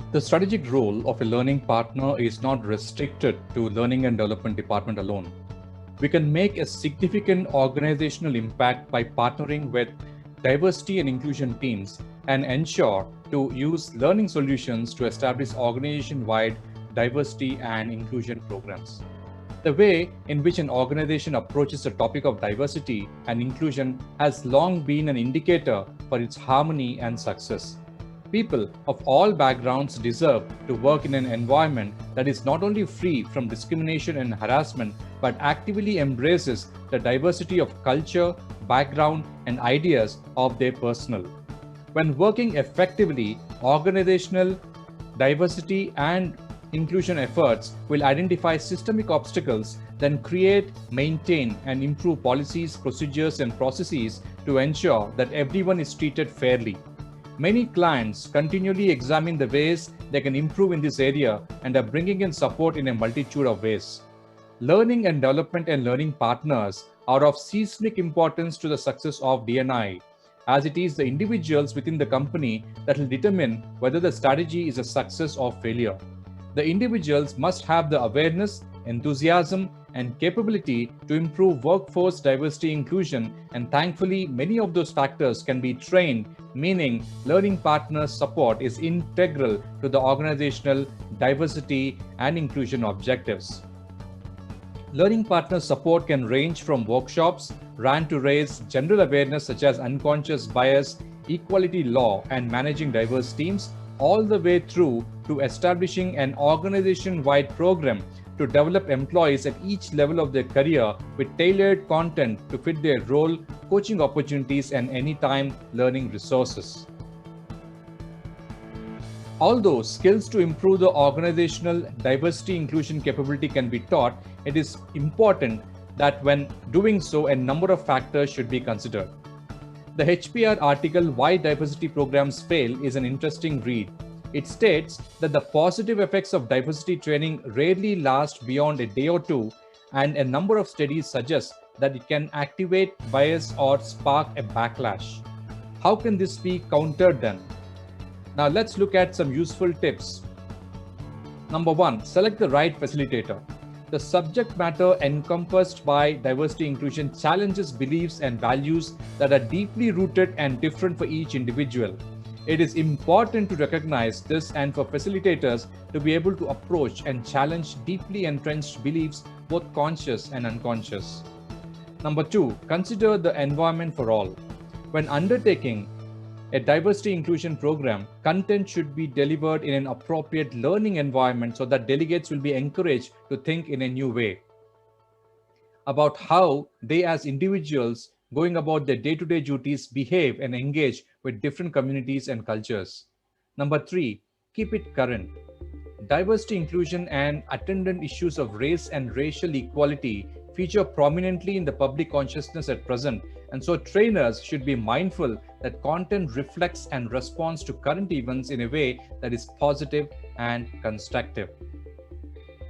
The strategic role of a learning partner is not restricted to learning and development department alone. We can make a significant organizational impact by partnering with diversity and inclusion teams and ensure to use learning solutions to establish organization-wide diversity and inclusion programs. The way in which an organization approaches the topic of diversity and inclusion has long been an indicator for its harmony and success. People of all backgrounds deserve to work in an environment that is not only free from discrimination and harassment, but actively embraces the diversity of culture, background, and ideas of their personnel. When working effectively, organizational diversity and inclusion efforts will identify systemic obstacles, then create, maintain, and improve policies, procedures, and processes to ensure that everyone is treated fairly. Many clients continually examine the ways they can improve in this area and are bringing in support in a multitude of ways. Learning and development and learning partners are of seismic importance to the success of DNI, as it is the individuals within the company that will determine whether the strategy is a success or failure. The individuals must have the awareness, enthusiasm, and capability to improve workforce diversity inclusion, and thankfully many of those factors can be trained, meaning learning partners support is integral to the organizational diversity and inclusion objectives. Learning partner support can range from workshops run to raise general awareness such as unconscious bias, equality law, and managing diverse teams, all the way through to establishing an organization-wide program to develop employees at each level of their career with tailored content to fit their role, coaching opportunities, and anytime learning resources. Although skills to improve the organizational diversity inclusion capability can be taught, it is important that when doing so, a number of factors should be considered. The HBR article Why Diversity Programs Fail is an interesting read. It states that the positive effects of diversity training rarely last beyond a day or two, and a number of studies suggest that it can activate bias or spark a backlash. How can this be countered then? Now let's look at some useful tips. Number one, select the right facilitator. The subject matter encompassed by diversity inclusion challenges beliefs and values that are deeply rooted and different for each individual. It is important to recognize this and for facilitators to be able to approach and challenge deeply entrenched beliefs, both conscious and unconscious. Number two, consider the environment for all. When undertaking a diversity inclusion program, content should be delivered in an appropriate learning environment so that delegates will be encouraged to think in a new way about how they as individuals going about their day-to-day duties behave and engage with different communities and cultures. Number three, keep it current. Diversity, inclusion, and attendant issues of race and racial equality feature prominently in the public consciousness at present, and so trainers should be mindful that content reflects and responds to current events in a way that is positive and constructive.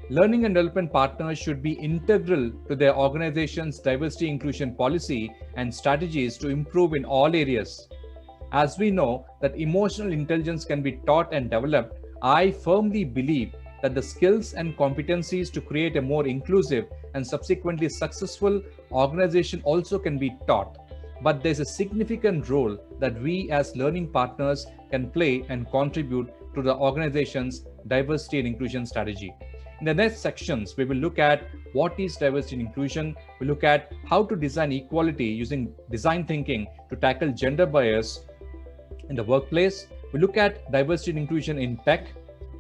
Learning and development partners should be integral to their organization's diversity inclusion policy and strategies to improve in all areas. As we know that emotional intelligence can be taught and developed, I firmly believe that the skills and competencies to create a more inclusive and subsequently successful organization also can be taught. But there's a significant role that we as learning partners can play and contribute to the organization's diversity and inclusion strategy. In the next sections, we will look at what is diversity and inclusion. We'll look at how to design equality using design thinking to tackle gender bias in the workplace. We look at diversity and inclusion in tech.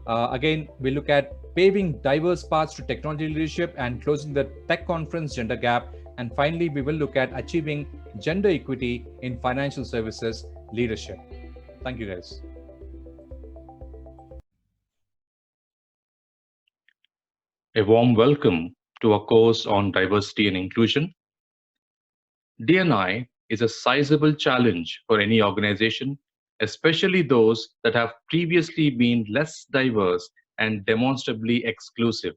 Again, we look at paving diverse paths to technology leadership and closing the tech conference gender gap. And finally, we will look at achieving gender equity in financial services leadership. Thank you, guys. A warm welcome to our course on diversity and inclusion. D&I is a sizable challenge for any organization, especially those that have previously been less diverse and demonstrably exclusive.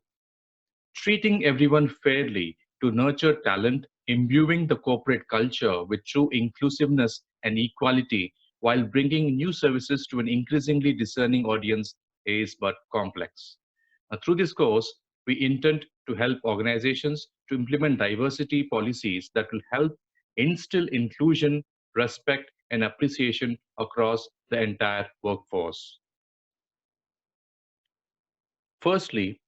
Treating everyone fairly to nurture talent, imbuing the corporate culture with true inclusiveness and equality while bringing new services to an increasingly discerning audience is but complex. Through this course, we intend to help organizations to implement diversity policies that will help instill inclusion, respect, and appreciation across the entire workforce. Firstly,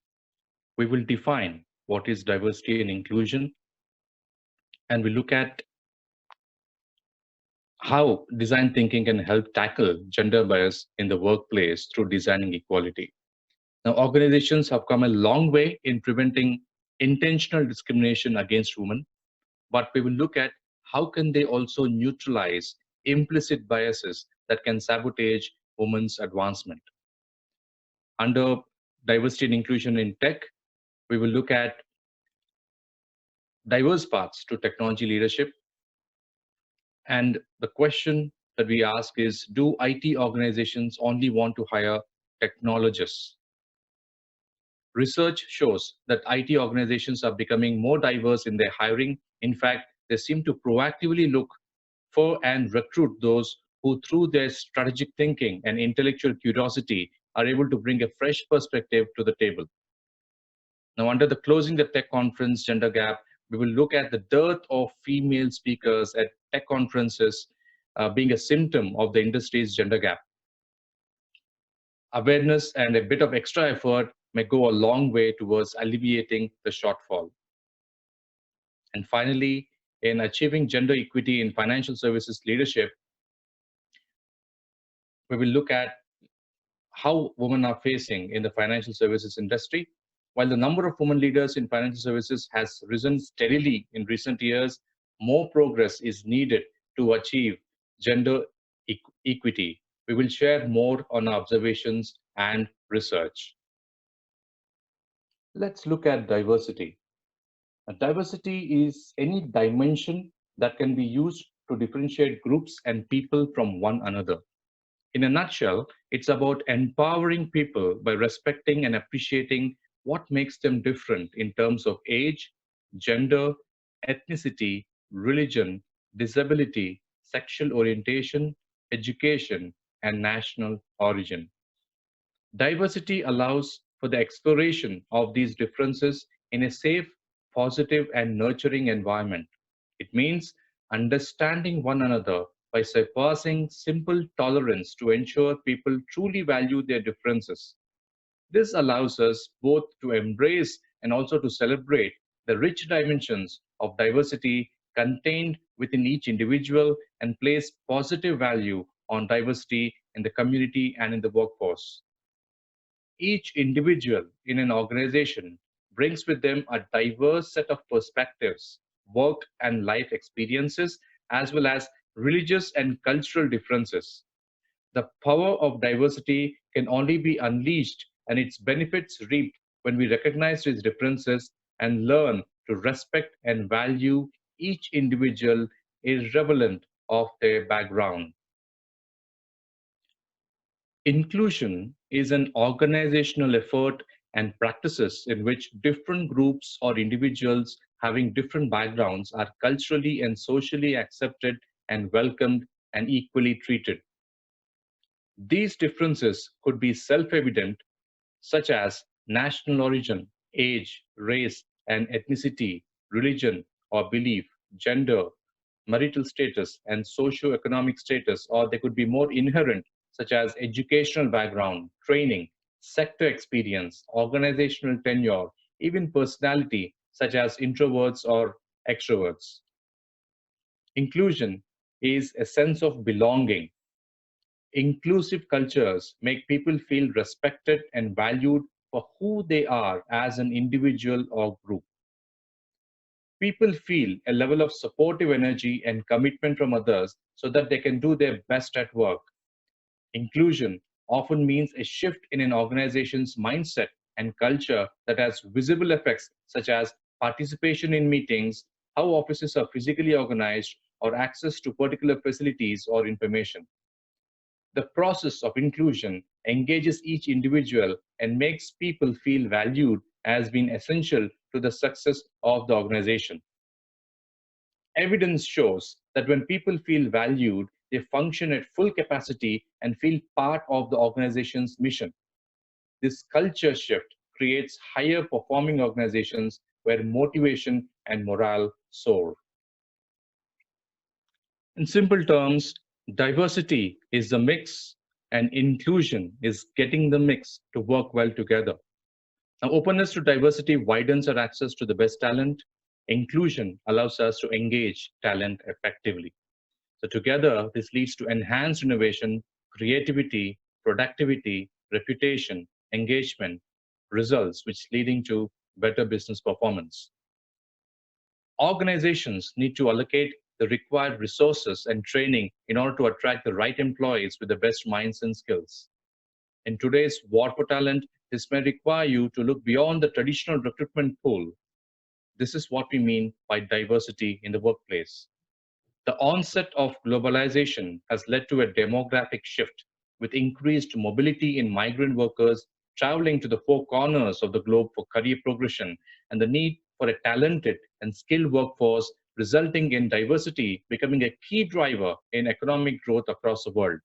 we will define what is diversity and inclusion, and we look at how design thinking can help tackle gender bias in the workplace through designing equality. Now, organizations have come a long way in preventing intentional discrimination against women, but we will look at how can they also neutralize implicit biases that can sabotage women's advancement. Under diversity and inclusion in tech, we will look at diverse paths to technology leadership. And the question that we ask is, do IT organizations only want to hire technologists? Research shows that IT organizations are becoming more diverse in their hiring. In fact, they seem to proactively look for and recruit those who, through their strategic thinking and intellectual curiosity, are able to bring a fresh perspective to the table. Now, under the Closing the Tech Conference Gender Gap, we will look at the dearth of female speakers at tech conferences being a symptom of the industry's gender gap. Awareness and a bit of extra effort may go a long way towards alleviating the shortfall. And finally, in achieving gender equity in financial services leadership, we will look at how women are facing in the financial services industry. While the number of women leaders in financial services has risen steadily in recent years, more progress is needed to achieve gender equity. We will share more on our observations and research. Let's look at diversity. Diversity is any dimension that can be used to differentiate groups and people from one another. In a nutshell, it's about empowering people by respecting and appreciating what makes them different in terms of age, gender, ethnicity, religion, disability, sexual orientation, education, and national origin. Diversity allows for the exploration of these differences in a safe, positive, and nurturing environment. It means understanding one another by surpassing simple tolerance to ensure people truly value their differences. This allows us both to embrace and also to celebrate the rich dimensions of diversity contained within each individual and place positive value on diversity in the community and in the workforce. Each individual in an organization brings with them a diverse set of perspectives, work and life experiences, as well as religious and cultural differences. The power of diversity can only be unleashed and its benefits reaped when we recognize these differences and learn to respect and value each individual irrelevant of their background. Inclusion is an organizational effort and practices in which different groups or individuals having different backgrounds are culturally and socially accepted and welcomed and equally treated. These differences could be self-evident, such as national origin, age, race and ethnicity, religion or belief, gender, marital status, and socio-economic status, or they could be more inherent, such as educational background, training, sector experience, organizational tenure, even personality, such as introverts or extroverts. Inclusion is a sense of belonging. Inclusive cultures make people feel respected and valued for who they are as an individual or group. People feel a level of supportive energy and commitment from others so that they can do their best at work. Inclusion often means a shift in an organization's mindset and culture that has visible effects such as participation in meetings, how offices are physically organized, or access to particular facilities or information. The process of inclusion engages each individual and makes people feel valued as being essential to the success of the organization. Evidence shows that when people feel valued, they function at full capacity and feel part of the organization's mission. This culture shift creates higher performing organizations where motivation and morale soar. In simple terms, diversity is the mix and inclusion is getting the mix to work well together. Now, openness to diversity widens our access to the best talent. Inclusion allows us to engage talent effectively. So together, this leads to enhanced innovation, creativity, productivity, reputation, engagement, results, which leading to better business performance. Organizations need to allocate the required resources and training in order to attract the right employees with the best minds and skills. In today's war for talent, this may require you to look beyond the traditional recruitment pool. This is what we mean by diversity in the workplace. The onset of globalization has led to a demographic shift with increased mobility in migrant workers traveling to the four corners of the globe for career progression and the need for a talented and skilled workforce, resulting in diversity becoming a key driver in economic growth across the world.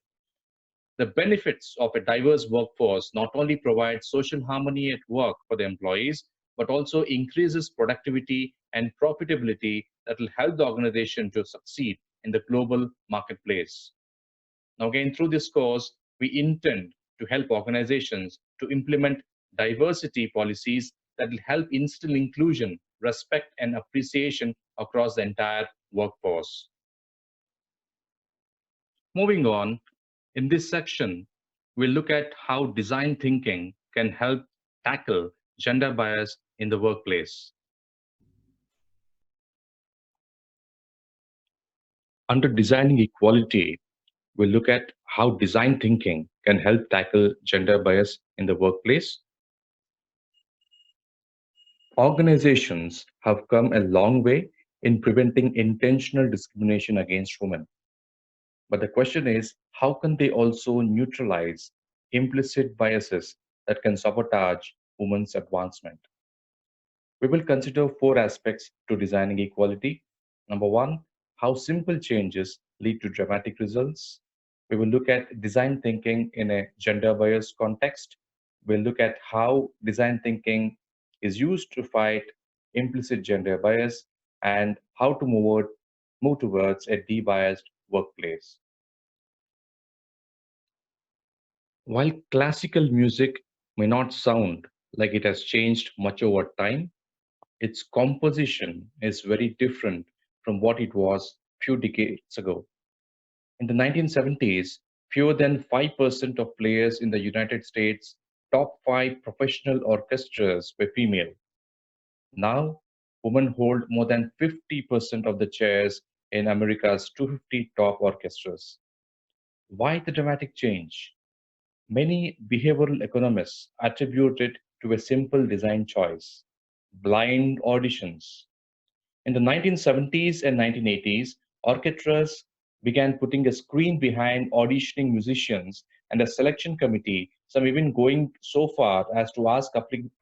The benefits of a diverse workforce not only provide social harmony at work for the employees, but also increases productivity and profitability that will help the organization to succeed in the global marketplace. Now, again, through this course, we intend to help organizations to implement diversity policies that will help instill inclusion, respect, and appreciation across the entire workforce. Moving on, in this section, we'll look at how design thinking can help tackle gender bias in the workplace. Under designing equality, we'll look at how design thinking can help tackle gender bias in the workplace. Organizations have come a long way in preventing intentional discrimination against women. But the question is, how can they also neutralize implicit biases that can sabotage women's advancement? We will consider four aspects to designing equality. Number one, how simple changes lead to dramatic results. We will look at design thinking in a gender bias context. We'll look at how design thinking is used to fight implicit gender bias and how to move towards a de-biased workplace. While classical music may not sound like it has changed much over time, its composition is very different from what it was few decades ago. In the 1970s, fewer than 5% of players in the United States' top five professional orchestras were female. Now, women hold more than 50% of the chairs in America's 250 top orchestras. Why the dramatic change? Many behavioral economists attribute it to a simple design choice: blind auditions. In the 1970s and 1980s, orchestras began putting a screen behind auditioning musicians and a selection committee, some even going so far as to ask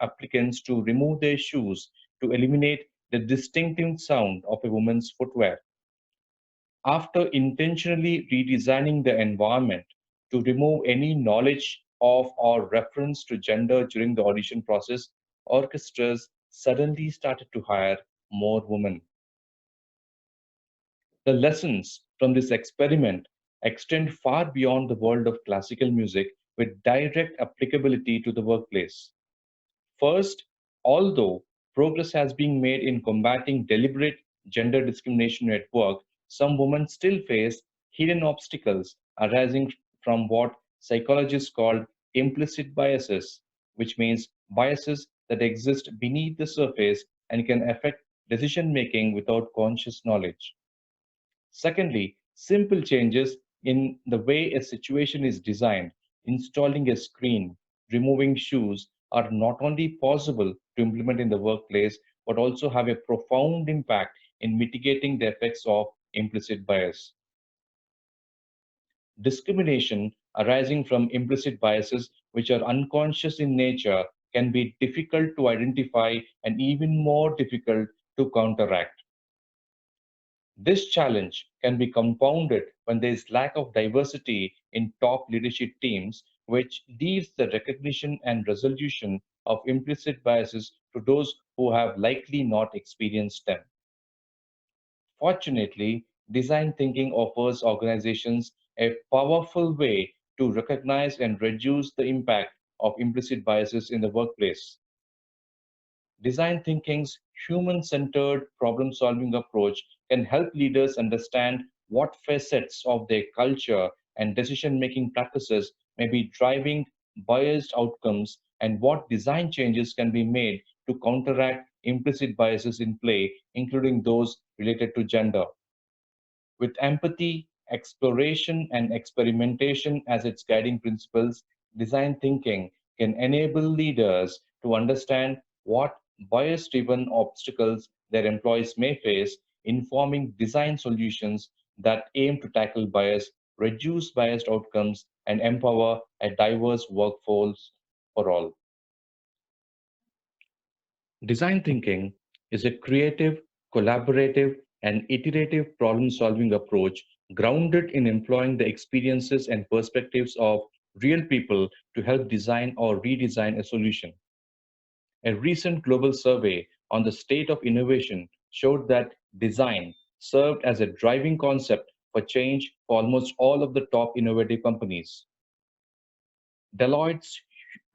applicants to remove their shoes to eliminate the distinctive sound of a woman's footwear. After intentionally redesigning the environment to remove any knowledge of or reference to gender during the audition process, orchestras suddenly started to hire more women. The lessons from this experiment extend far beyond the world of classical music with direct applicability to the workplace. First, although progress has been made in combating deliberate gender discrimination at work, some women still face hidden obstacles arising from what psychologists call implicit biases, which means biases that exist beneath the surface and can affect decision making without conscious knowledge. Secondly, simple changes in the way a situation is designed, installing a screen, removing shoes, are not only possible to implement in the workplace, but also have a profound impact in mitigating the effects of implicit bias. Discrimination arising from implicit biases, which are unconscious in nature, can be difficult to identify and even more difficult to counteract. This challenge can be compounded when there is lack of diversity in top leadership teams, which leaves the recognition and resolution of implicit biases to those who have likely not experienced them. Fortunately, design thinking offers organizations a powerful way to recognize and reduce the impact of implicit biases in the workplace. Design thinking's human centered problem solving approach can help leaders understand what facets of their culture and decision making practices may be driving biased outcomes and what design changes can be made to counteract implicit biases in play, including those related to gender. With empathy, exploration, and experimentation as its guiding principles, design thinking can enable leaders to understand what bias driven obstacles their employees may face, informing design solutions that aim to tackle bias, reduce biased outcomes, and empower a diverse workforce for all. Design thinking is a creative, collaborative, and iterative problem solving approach grounded in employing the experiences and perspectives of real people to help design or redesign a solution. A recent global survey on the state of innovation showed that design served as a driving concept for change for almost all of the top innovative companies. Deloitte's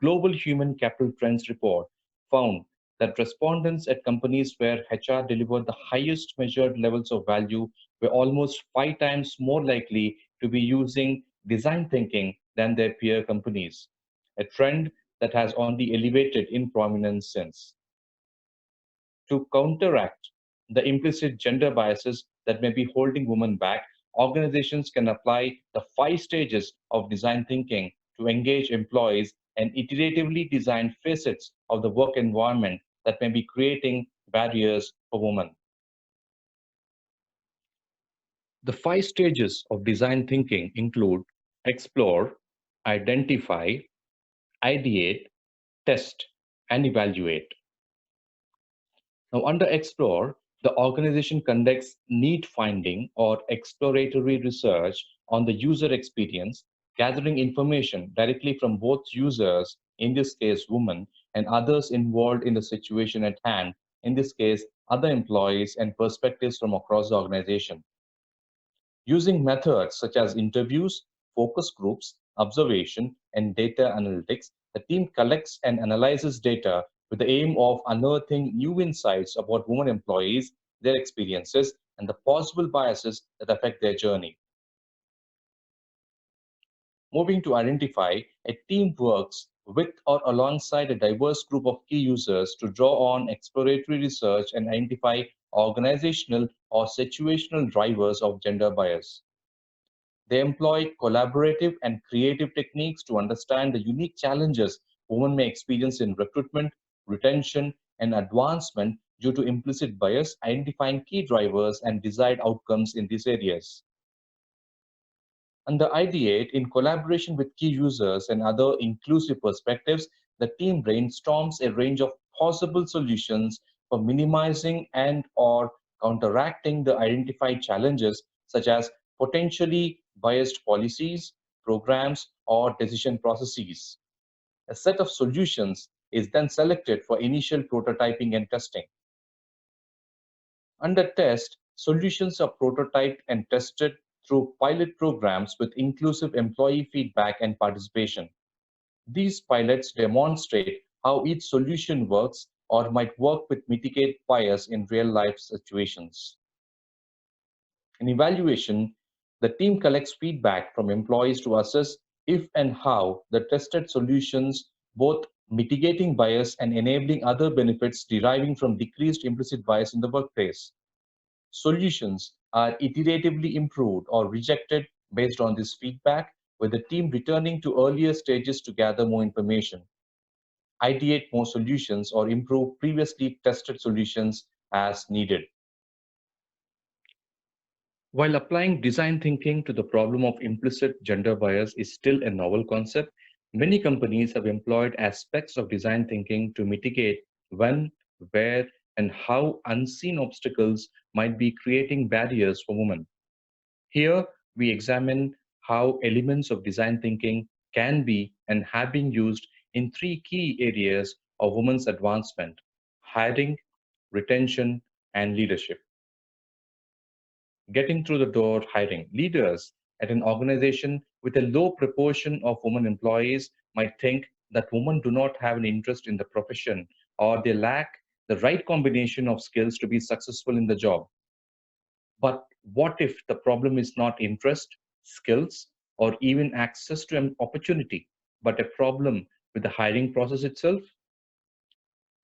Global Human Capital Trends report found that respondents at companies where HR delivered the highest measured levels of value were almost 5 times more likely to be using design thinking than their peer companies, a trend that has only elevated in prominence since. To counteract the implicit gender biases that may be holding women back, organizations can apply the 5 stages of design thinking to engage employees and iteratively design facets of the work environment that may be creating barriers for women. The 5 stages of design thinking include explore, identify, ideate, test, and evaluate. Now, under Explore, the organization conducts need finding or exploratory research on the user experience, gathering information directly from both users, in this case, women, and others involved in the situation at hand, in this case, other employees and perspectives from across the organization. Using methods such as interviews, focus groups, observation, and data analytics, the team collects and analyzes data with the aim of unearthing new insights about women employees, their experiences, and the possible biases that affect their journey. Moving to identify, a team works with or alongside a diverse group of key users to draw on exploratory research and identify organizational or situational drivers of gender bias. They employ collaborative and creative techniques to understand the unique challenges women may experience in recruitment, retention, and advancement due to implicit bias, identifying key drivers and desired outcomes in these areas. Under Ideate, in collaboration with key users and other inclusive perspectives, the team brainstorms a range of possible solutions for minimizing and or counteracting the identified challenges such as potentially biased policies, programs, or decision processes. A set of solutions is then selected for initial prototyping and testing. Under test, solutions are prototyped and tested through pilot programs with inclusive employee feedback and participation. These pilots demonstrate how each solution works or might work with mitigate bias in real-life situations. In evaluation, the team collects feedback from employees to assess if and how the tested solutions, both mitigating bias and enabling other benefits deriving from decreased implicit bias in the workplace. Solutions are iteratively improved or rejected based on this feedback, with the team returning to earlier stages to gather more information, ideate more solutions, or improve previously tested solutions as needed. While applying design thinking to the problem of implicit gender bias is still a novel concept, many companies have employed aspects of design thinking to mitigate when, where, and how unseen obstacles might be creating barriers for women. Here, we examine how elements of design thinking can be and have been used in three key areas of women's advancement: hiring, retention, and leadership. Getting through the door, hiring. Leaders at an organization with a low proportion of women employees might think that women do not have an interest in the profession or they lack the right combination of skills to be successful in the job. But what if the problem is not interest, skills, or even access to an opportunity, but a problem with the hiring process itself?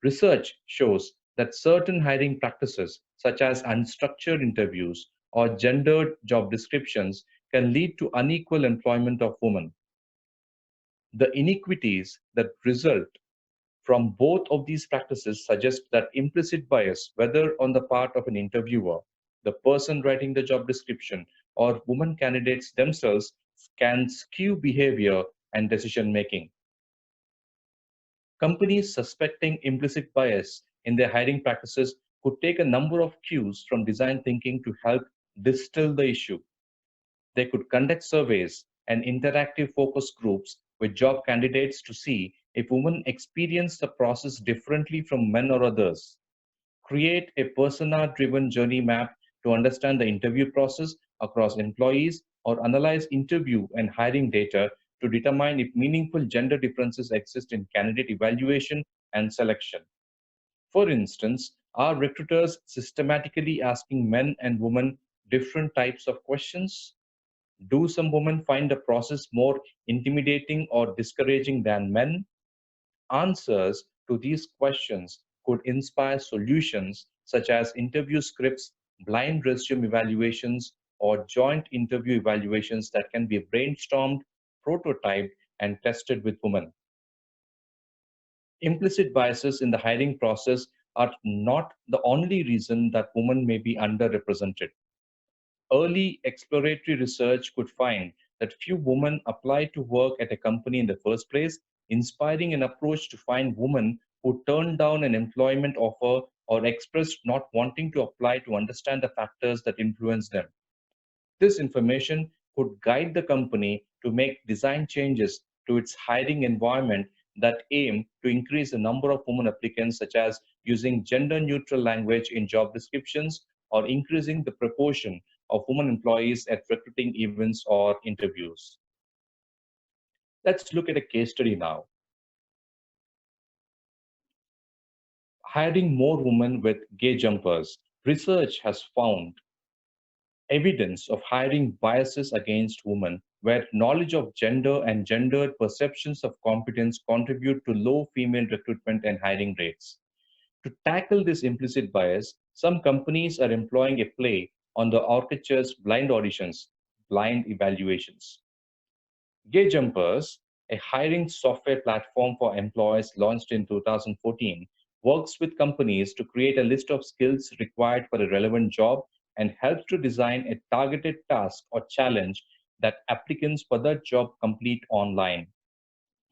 Research shows that certain hiring practices, such as unstructured interviews or gendered job descriptions, can lead to unequal employment of women. The inequities that result from both of these practices suggest that implicit bias, whether on the part of an interviewer, the person writing the job description, or women candidates themselves, can skew behavior and decision making. Companies suspecting implicit bias in their hiring practices could take a number of cues from design thinking to help distill the issue. They could conduct surveys and interactive focus groups with job candidates to see if women experience the process differently from men or others. Create a persona driven journey map to understand the interview process across employees, or analyze interview and hiring data to determine if meaningful gender differences exist in candidate evaluation and selection. For instance, are recruiters systematically asking men and women different types of questions? Do some women find the process more intimidating or discouraging than men? Answers to these questions could inspire solutions such as interview scripts, blind resume evaluations, or joint interview evaluations that can be brainstormed, prototyped, and tested with women. Implicit biases in the hiring process are not the only reason that women may be underrepresented. Early exploratory research could find that few women apply to work at a company in the first place, inspiring an approach to find women who turned down an employment offer or expressed not wanting to apply to understand the factors that influence them. This information could guide the company to make design changes to its hiring environment that aim to increase the number of women applicants, such as using gender neutral language in job descriptions or increasing the proportion of women employees at recruiting events or interviews. Let's look at a case study now. Hiring more women with gay jumpers. Research has found evidence of hiring biases against women, where knowledge of gender and gendered perceptions of competence contribute to low female recruitment and hiring rates. To tackle this implicit bias, some companies are employing a play on the architecture's blind auditions, blind evaluations. Gay Jumpers, a hiring software platform for employees launched in 2014, works with companies to create a list of skills required for a relevant job and helps to design a targeted task or challenge that applicants for that job complete online.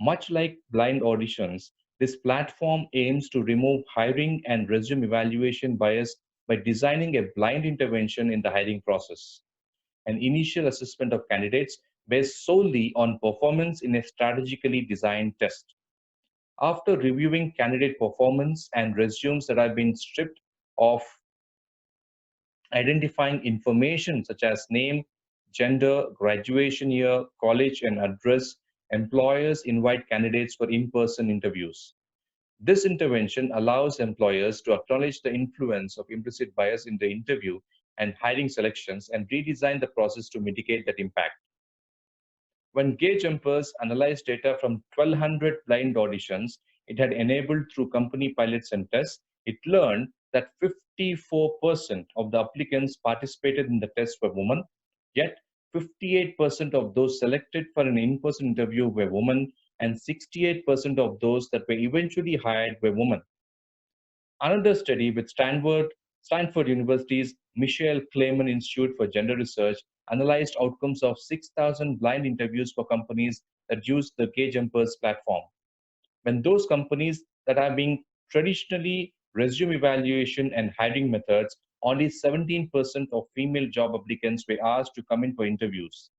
Much like blind auditions, this platform aims to remove hiring and resume evaluation bias by designing a blind intervention in the hiring process. An initial assessment of candidates based solely on performance in a strategically designed test. After reviewing candidate performance and resumes that have been stripped of identifying information such as name, gender, graduation year, college, and address, employers invite candidates for in person interviews. This intervention allows employers to acknowledge the influence of implicit bias in the interview and hiring selections and redesign the process to mitigate that impact. When Gay Jumpers analyzed data from 1,200 blind auditions it had enabled through company pilots and tests, it learned that 54% of the applicants participated in the test were women, yet 58% of those selected for an in-person interview were women, and 68% of those that were eventually hired were women. Another study with Stanford University's Michelle Clayman Institute for Gender Research analyzed outcomes of 6,000 blind interviews for companies that use the Gay Jumpers platform. When those companies that are being traditionally resume evaluation and hiring methods, only 17% of female job applicants were asked to come in for interviews.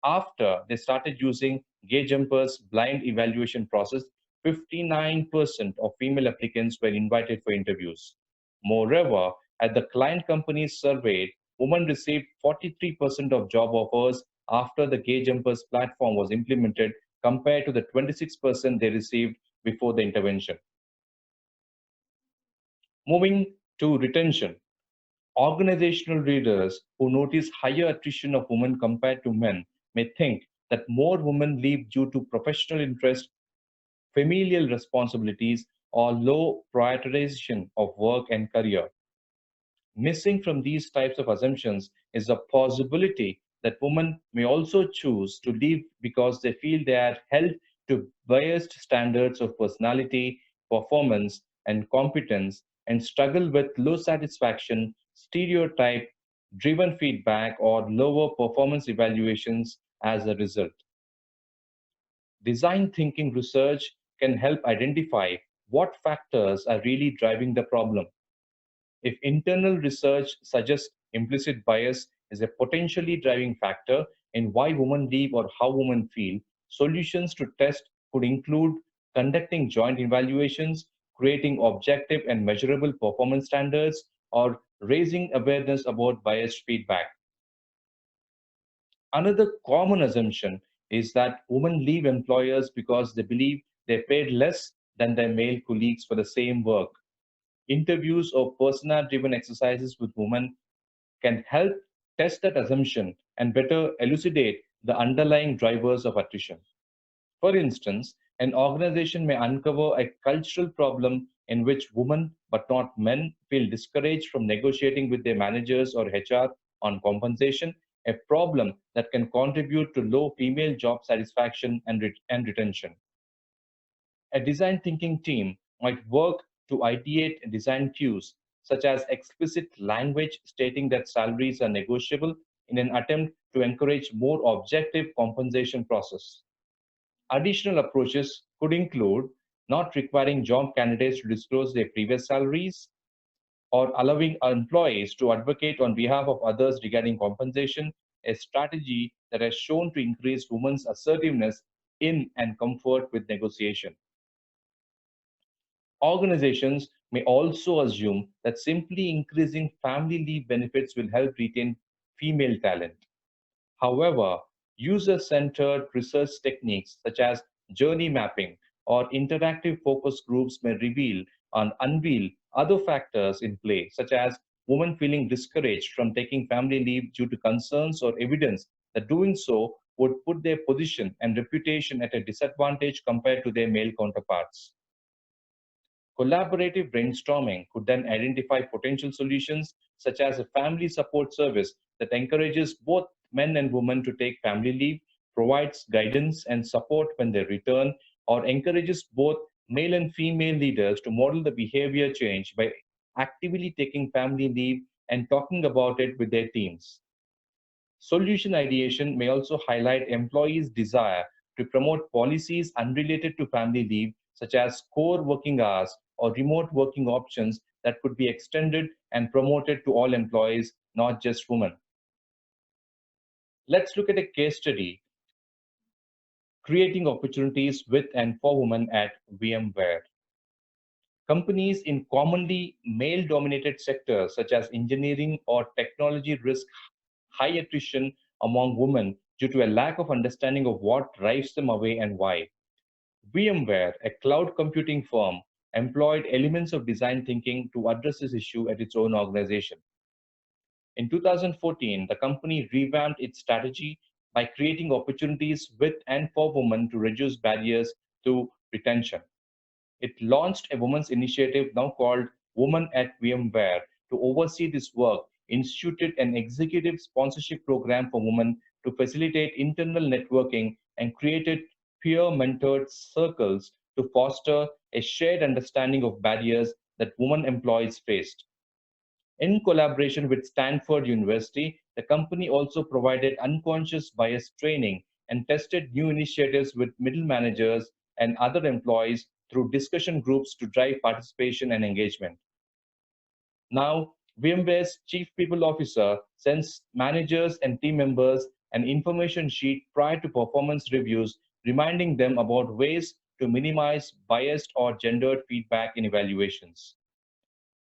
After they started using Gay Jumper's blind evaluation process, 59% of female applicants were invited for interviews. Moreover, at the client companies surveyed, women received 43% of job offers after the Gay Jumpers platform was implemented compared to the 26% they received before the intervention. Moving to retention, organizational leaders who notice higher attrition of women compared to men may think that more women leave due to professional interest, familial responsibilities, or low prioritization of work and career. Missing from these types of assumptions is the possibility that women may also choose to leave because they feel they are held to biased standards of personality, performance, and competence and struggle with low satisfaction, stereotype driven feedback, or lower performance evaluations as a result. Design thinking research can help identify what factors are really driving the problem. If internal research suggests implicit bias is a potentially driving factor in why women leave or how women feel, solutions to test could include conducting joint evaluations, creating objective and measurable performance standards, or raising awareness about biased feedback. Another common assumption is that women leave employers because they believe they're paid less than their male colleagues for the same work. Interviews or persona driven exercises with women can help test that assumption and better elucidate the underlying drivers of attrition. For instance, an organization may uncover a cultural problem in which women, but not men, feel discouraged from negotiating with their managers or HR on compensation, a problem that can contribute to low female job satisfaction and retention. A design thinking team might work to ideate design cues, such as explicit language stating that salaries are negotiable in an attempt to encourage more objective compensation process. Additional approaches could include not requiring job candidates to disclose their previous salaries or allowing employees to advocate on behalf of others regarding compensation, a strategy that has shown to increase women's assertiveness in and comfort with negotiation. Organizations may also assume that simply increasing family leave benefits will help retain female talent. However, user centered research techniques such as journey mapping or interactive focus groups may reveal and unveil other factors in play, such as women feeling discouraged from taking family leave due to concerns or evidence that doing so would put their position and reputation at a disadvantage compared to their male counterparts. Collaborative brainstorming could then identify potential solutions, such as a family support service that encourages both men and women to take family leave, provides guidance and support when they return, or encourages both male and female leaders to model the behavior change by actively taking family leave and talking about it with their teams. Solution ideation may also highlight employees' desire to promote policies unrelated to family leave, such as core working hours or remote working options that could be extended and promoted to all employees, not just women. Let's look at a case study creating opportunities with and for women at VMware. Companies in commonly male dominated sectors such as engineering or technology risk high attrition among women due to a lack of understanding of what drives them away and why. VMware, a cloud computing firm, employed elements of design thinking to address this issue at its own organization. In 2014, the company revamped its strategy by creating opportunities with and for women to reduce barriers to retention. It launched a women's initiative now called Women at VMware to oversee this work, instituted an executive sponsorship program for women to facilitate internal networking, and created peer mentored circles to foster a shared understanding of barriers that women employees faced. In collaboration with Stanford University, the company also provided unconscious bias training and tested new initiatives with middle managers and other employees through discussion groups to drive participation and engagement. Now, VMware's Chief People Officer sends managers and team members an information sheet prior to performance reviews, reminding them about ways to minimize biased or gendered feedback in evaluations.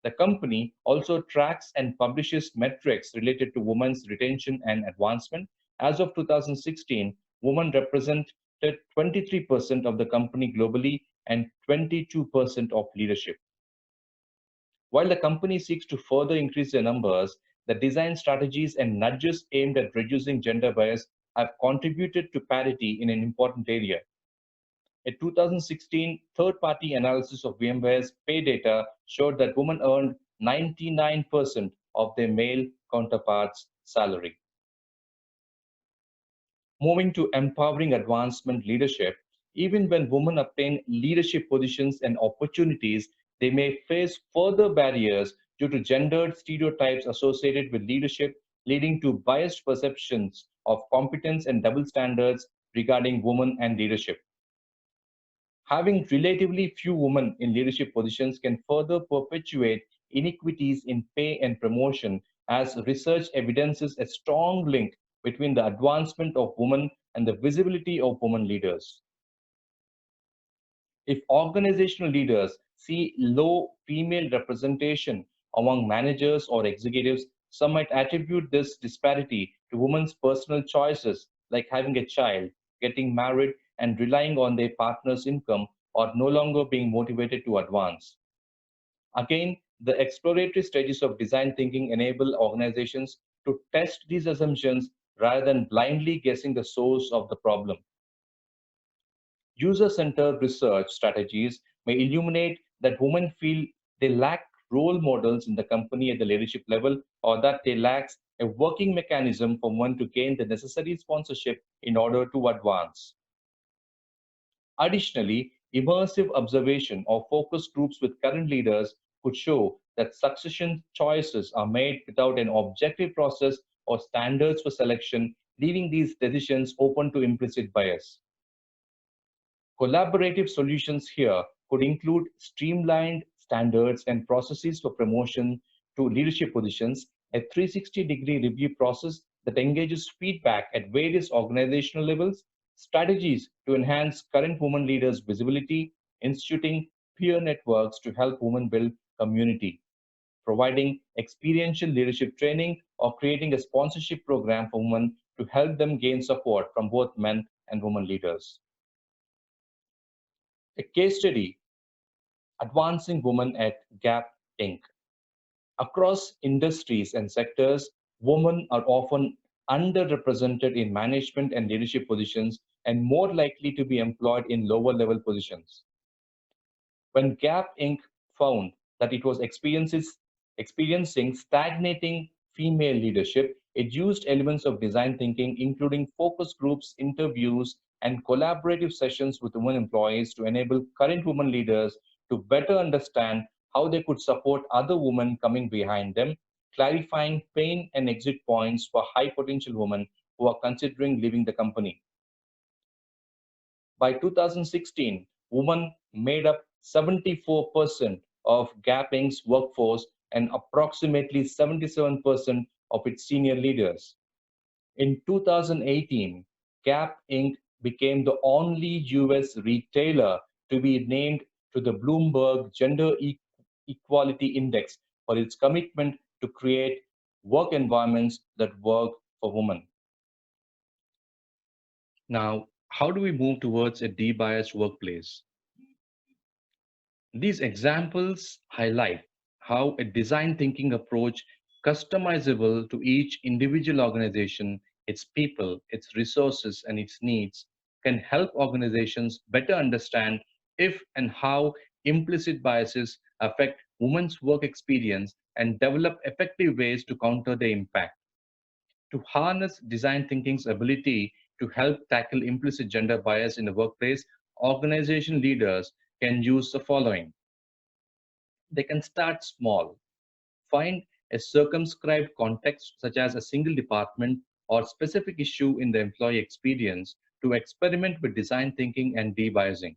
The company also tracks and publishes metrics related to women's retention and advancement. As of 2016, women represented 23% of the company globally and 22% of leadership. While the company seeks to further increase their numbers, the design strategies and nudges aimed at reducing gender bias have contributed to parity in an important area. A 2016 third-party analysis of VMware's pay data showed that women earned 99% of their male counterparts' salary. Moving to empowering advancement leadership, even when women obtain leadership positions and opportunities, they may face further barriers due to gendered stereotypes associated with leadership, leading to biased perceptions of competence and double standards regarding women and leadership. Having relatively few women in leadership positions can further perpetuate inequities in pay and promotion, as research evidences a strong link between the advancement of women and the visibility of women leaders. If organizational leaders see low female representation among managers or executives, some might attribute this disparity to women's personal choices, like having a child, getting married, and relying on their partner's income, or no longer being motivated to advance. Again, the exploratory stages of design thinking enable organizations to test these assumptions rather than blindly guessing the source of the problem. User-centered research strategies may illuminate that women feel they lack role models in the company at the leadership level, or that they lack a working mechanism for one to gain the necessary sponsorship in order to advance. Additionally, immersive observation or focus groups with current leaders could show that succession choices are made without an objective process or standards for selection, leaving these decisions open to implicit bias. Collaborative solutions here could include streamlined standards and processes for promotion to leadership positions, a 360-degree review process that engages feedback at various organizational levels, strategies to enhance current women leaders' visibility, instituting peer networks to help women build community, providing experiential leadership training, or creating a sponsorship program for women to help them gain support from both men and women leaders. A case study: Advancing Women at Gap Inc. Across industries and sectors, women are often underrepresented in management and leadership positions and more likely to be employed in lower level positions. When Gap Inc. found that it was experiencing stagnating female leadership, it used elements of design thinking, including focus groups, interviews, and collaborative sessions with women employees to enable current women leaders to better understand how they could support other women coming behind them, clarifying pain and exit points for high potential women who are considering leaving the company. By 2016, women made up 74% of Gap Inc.'s workforce and approximately 77% of its senior leaders. In 2018, Gap Inc. became the only US retailer to be named to the Bloomberg Equality Index for its commitment to create work environments that work for women. Now, how do we move towards a de-biased workplace? These examples highlight how a design thinking approach, customizable to each individual organization, its people, its resources, and its needs, can help organizations better understand if and how implicit biases affect women's work experience and develop effective ways to counter their impact. To harness design thinking's ability to help tackle implicit gender bias in the workplace, organization leaders can use the following. They can start small, find a circumscribed context, such as a single department or specific issue in the employee experience, to experiment with design thinking and debiasing.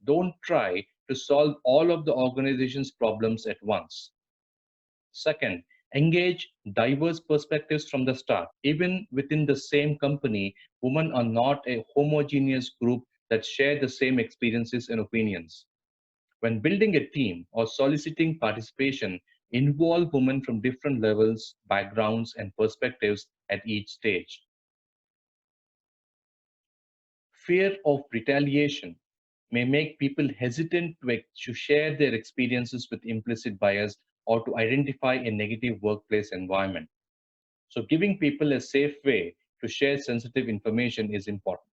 Don't try to solve all of the organization's problems at once. Second, Engage diverse perspectives from the start. Even within the same company, women are not a homogeneous group that share the same experiences and opinions. When building a team or soliciting participation, involve women from different levels, backgrounds, and perspectives at each stage. Fear of retaliation may make people hesitant to share their experiences with implicit bias or to identify a negative workplace environment. So, giving people a safe way to share sensitive information is important.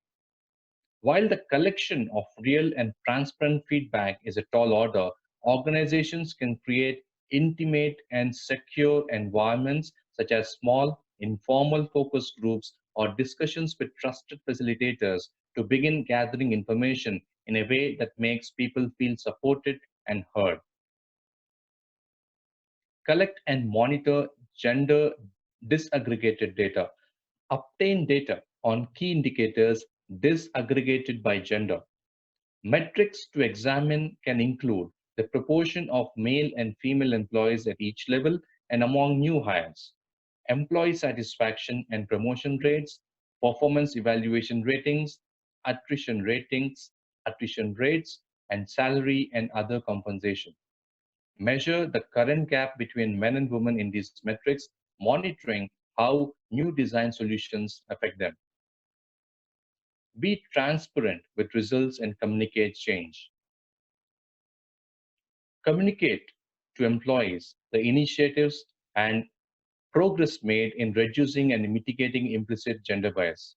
While the collection of real and transparent feedback is a tall order, organizations can create intimate and secure environments such as small, informal focus groups or discussions with trusted facilitators to begin gathering information in a way that makes people feel supported and heard. Collect and monitor gender disaggregated data. Obtain data on key indicators disaggregated by gender. Metrics to examine can include the proportion of male and female employees at each level and among new hires, employee satisfaction and promotion rates, performance evaluation attrition rates, and salary and other compensation. Measure the current gap between men and women in these metrics, monitoring how new design solutions affect them. Be transparent with results and communicate change. Communicate to employees the initiatives and progress made in reducing and mitigating implicit gender bias.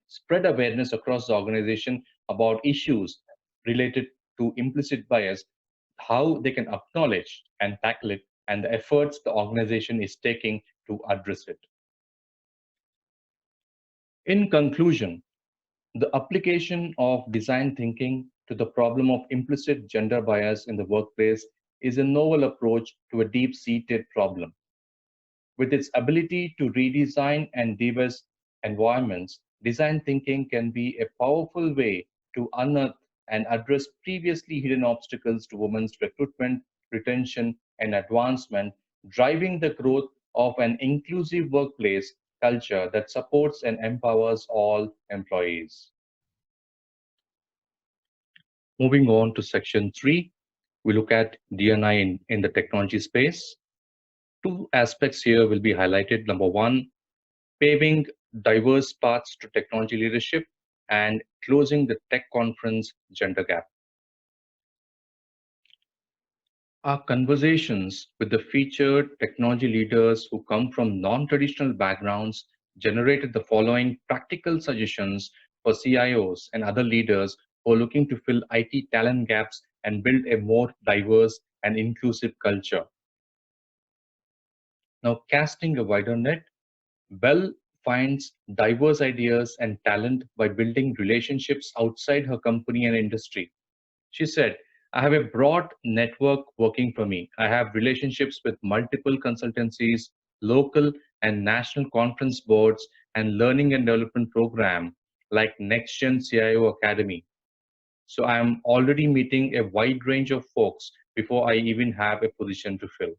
Spread awareness across the organization about issues related to implicit bias, how they can acknowledge and tackle it, and the efforts the organization is taking to address it. In conclusion, the application of design thinking to the problem of implicit gender bias in the workplace is a novel approach to a deep seated problem. With its ability to redesign and diverse environments, design thinking can be a powerful way to unearth and address previously hidden obstacles to women's recruitment, retention, and advancement, driving the growth of an inclusive workplace culture that supports and empowers all employees. Moving on to section 3, we look at D&I in the technology space. Two aspects here will be highlighted. Number one, paving diverse paths to technology leadership and closing the tech conference gender gap. Our conversations with the featured technology leaders who come from non-traditional backgrounds generated the following practical suggestions for CIOs and other leaders who are looking to fill IT talent gaps and build a more diverse and inclusive culture. Now, casting a wider net, Bell finds diverse ideas and talent by building relationships outside her company and industry. She said, I have a broad network working for me. I have relationships with multiple consultancies, local and national conference boards, and learning and development program like NextGen CIO Academy. So I am already meeting a wide range of folks before I even have a position to fill.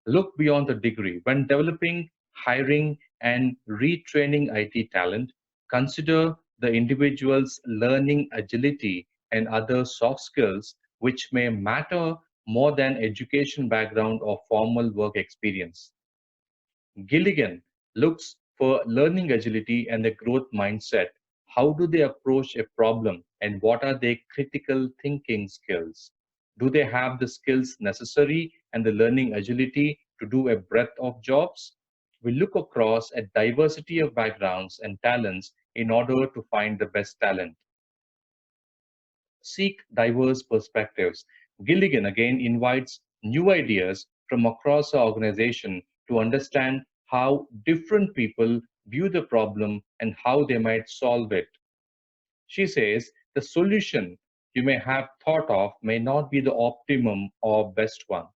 Look beyond the degree. When developing, hiring, and retraining IT talent, consider the individual's learning agility and other soft skills which may matter more than education background or formal work experience. Gilligan looks for learning agility and a growth mindset. How do they approach a problem and what are their critical thinking skills? Do they have the skills necessary and the learning agility to do a breadth of jobs? We look across a diversity of backgrounds and talents in order to find the best talent. Seek diverse perspectives. Gilligan again invites new ideas from across the organization to understand how different people view the problem and how they might solve it. She says the solution you may have thought of may not be the optimum or best one.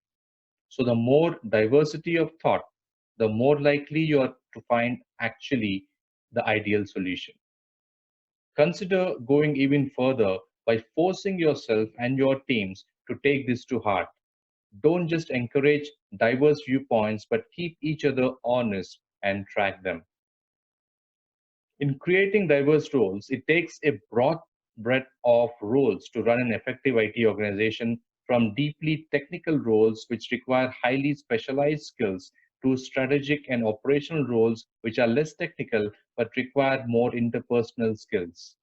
So, the more diversity of thought, the more likely you are to find actually the ideal solution. Consider going even further by forcing yourself and your teams to take this to heart. Don't just encourage diverse viewpoints, but keep each other honest and track them. In creating diverse roles, it takes a broad breadth of roles to run an effective IT organization, from deeply technical roles which require highly specialized skills to strategic and operational roles which are less technical but require more interpersonal skills.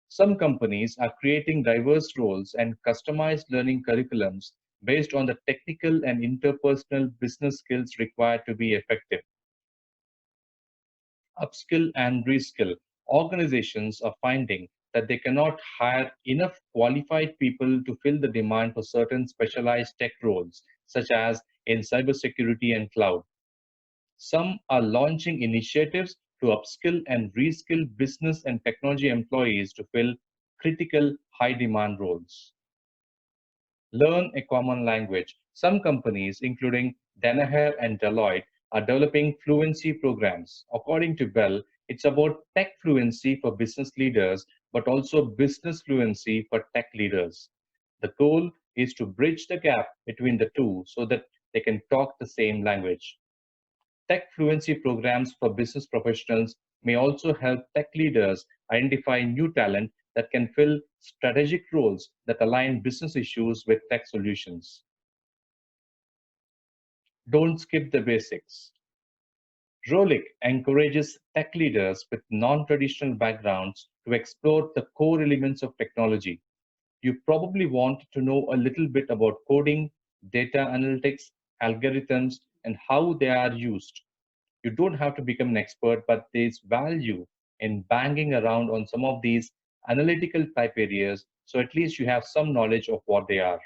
Some companies are creating diverse roles and customized learning curriculums based on the technical and interpersonal business skills required to be effective. Upskill and reskill. Organizations are finding that they cannot hire enough qualified people to fill the demand for certain specialized tech roles, such as in cybersecurity and cloud. Some are launching initiatives to upskill and reskill business and technology employees to fill critical high demand roles. Learn a common language. Some companies, including Danaher and Deloitte, are developing fluency programs. According to Bell, it's about tech fluency for business leaders, but also business fluency for tech leaders. The goal is to bridge the gap between the two so that they can talk the same language. Tech fluency programs for business professionals may also help tech leaders identify new talent that can fill strategic roles that align business issues with tech solutions. Don't skip the basics. Rolik encourages tech leaders with non-traditional backgrounds to explore the core elements of technology. You probably want to know a little bit about coding, data analytics, algorithms, and how they are used. You don't have to become an expert, but there's value in banging around on some of these analytical type areas, so at least you have some knowledge of what they are.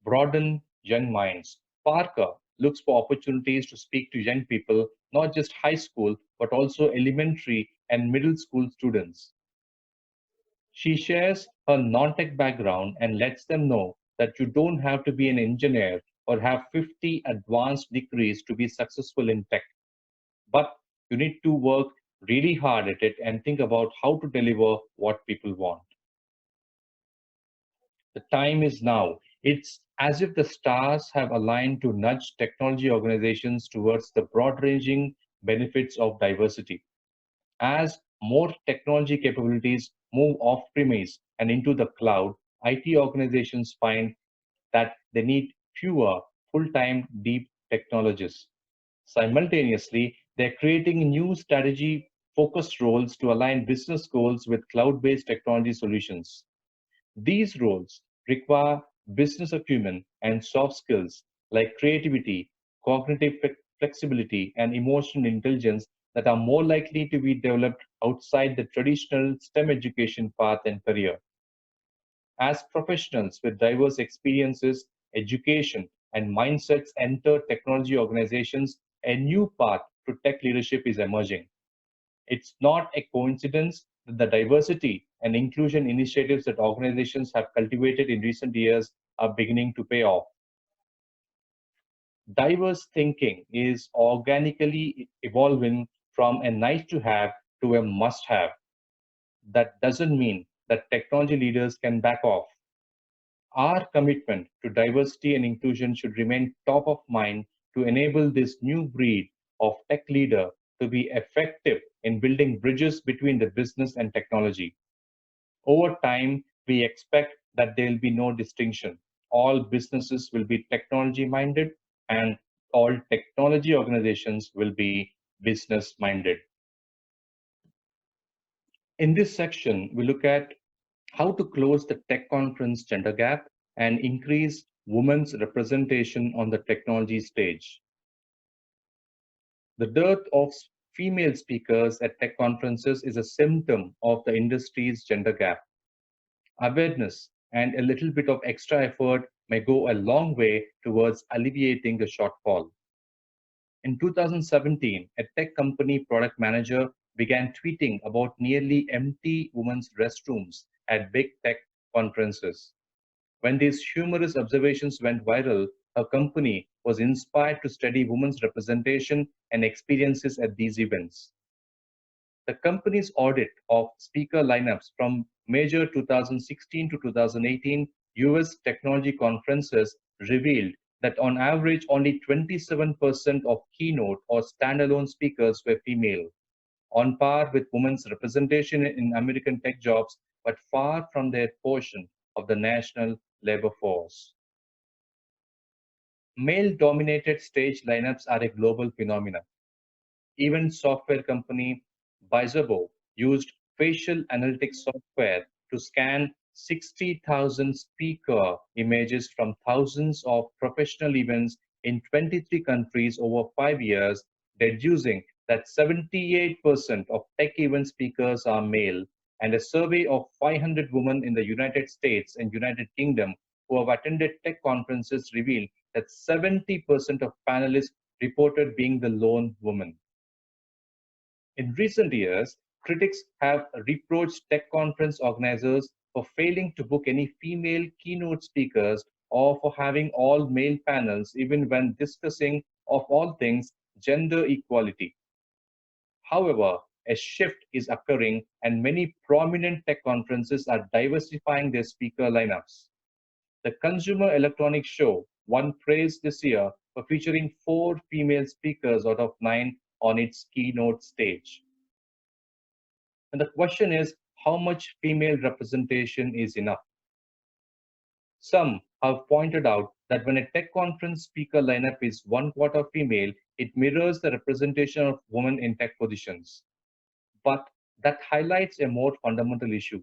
Broaden young minds. Parker looks for opportunities to speak to young people, not just high school, but also elementary and middle school students. She shares her non-tech background and lets them know that you don't have to be an engineer or have 50 advanced degrees to be successful in tech. But you need to work really hard at it and think about how to deliver what people want. The time is now. It's as if the stars have aligned to nudge technology organizations towards the broad ranging benefits of diversity. As more technology capabilities move off premise and into the cloud, IT organizations find that they need fewer full time deep technologists. Simultaneously, they're creating new strategy focused roles to align business goals with cloud based technology solutions. These roles require business acumen and soft skills like creativity, cognitive flexibility, and emotional intelligence that are more likely to be developed outside the traditional STEM education path and career. As professionals with diverse experiences, education, and mindsets enter technology organizations, a new path to tech leadership is emerging. It's not a coincidence that the diversity and inclusion initiatives that organizations have cultivated in recent years are beginning to pay off. Diverse thinking is organically evolving from a nice to have to a must have. That doesn't mean that technology leaders can back off. Our commitment to diversity and inclusion should remain top of mind to enable this new breed of tech leader to be effective in building bridges between the business and technology. Over time, we expect that there will be no distinction. All businesses will be technology minded, and all technology organizations will be business minded. In this section, we look at how to close the tech conference gender gap and increase women's representation on the technology stage. The dearth of female speakers at tech conferences is a symptom of the industry's gender gap. Awareness and a little bit of extra effort may go a long way towards alleviating the shortfall. In 2017, a tech company product manager began tweeting about nearly empty women's restrooms at big tech conferences. When these humorous observations went viral, her company was inspired to study women's representation and experiences at these events. The company's audit of speaker lineups from major 2016 to 2018 US technology conferences revealed that on average only 27% of keynote or standalone speakers were female, on par with women's representation in American tech jobs, but far from their portion of the national labor force. Male-dominated stage lineups are a global phenomenon. Even software company Bizobo used facial analytics software to scan 60,000 speaker images from thousands of professional events in 23 countries over 5 years, deducing that 78% of tech event speakers are male, and a survey of 500 women in the United States and United Kingdom who have attended tech conferences revealed that 70% of panelists reported being the lone woman. In recent years, critics have reproached tech conference organizers for failing to book any female keynote speakers or for having all male panels, even when discussing, of all things, gender equality. However, a shift is occurring, and many prominent tech conferences are diversifying their speaker lineups. The Consumer Electronics Show won praise this year for featuring 4 female speakers out of 9 on its keynote stage. And the question is, how much female representation is enough? Some have pointed out that when a tech conference speaker lineup is one quarter female, it mirrors the representation of women in tech positions. But that highlights a more fundamental issue.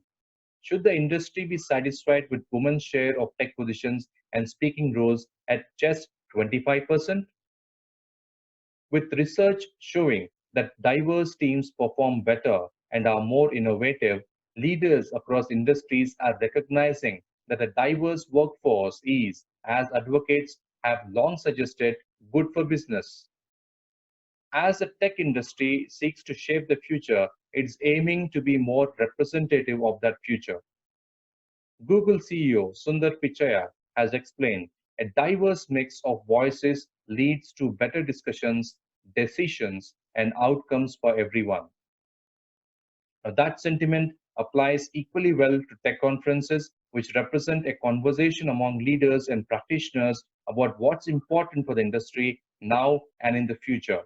Should the industry be satisfied with women's share of tech positions and speaking roles at just 25%? With research showing that diverse teams perform better and are more innovative, leaders across industries are recognizing that a diverse workforce is, as advocates have long suggested, good for business. As the tech industry seeks to shape the future, it's aiming to be more representative of that future. Google CEO Sundar Pichai has explained a diverse mix of voices leads to better discussions, decisions, and outcomes for everyone. Now, that sentiment applies equally well to tech conferences, which represent a conversation among leaders and practitioners about what's important for the industry now and in the future.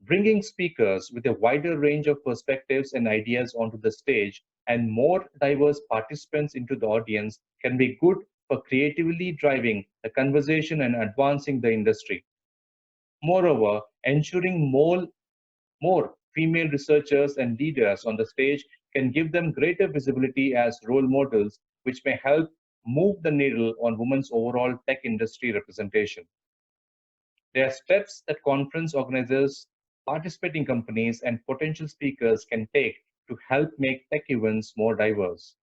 Bringing speakers with a wider range of perspectives and ideas onto the stage and more diverse participants into the audience can be good for creatively driving the conversation and advancing the industry. Moreover, ensuring more female researchers and leaders on the stage can give them greater visibility as role models, which may help move the needle on women's overall tech industry representation. There are steps that conference organizers, participating companies, and potential speakers can take to help make tech events more diverse.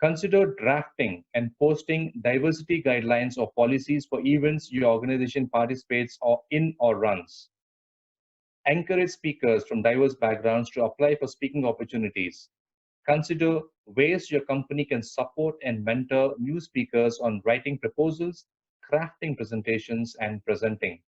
Consider drafting and posting diversity guidelines or policies for events your organization participates in or runs. Encourage speakers from diverse backgrounds to apply for speaking opportunities. Consider ways your company can support and mentor new speakers on writing proposals, crafting presentations, and presenting.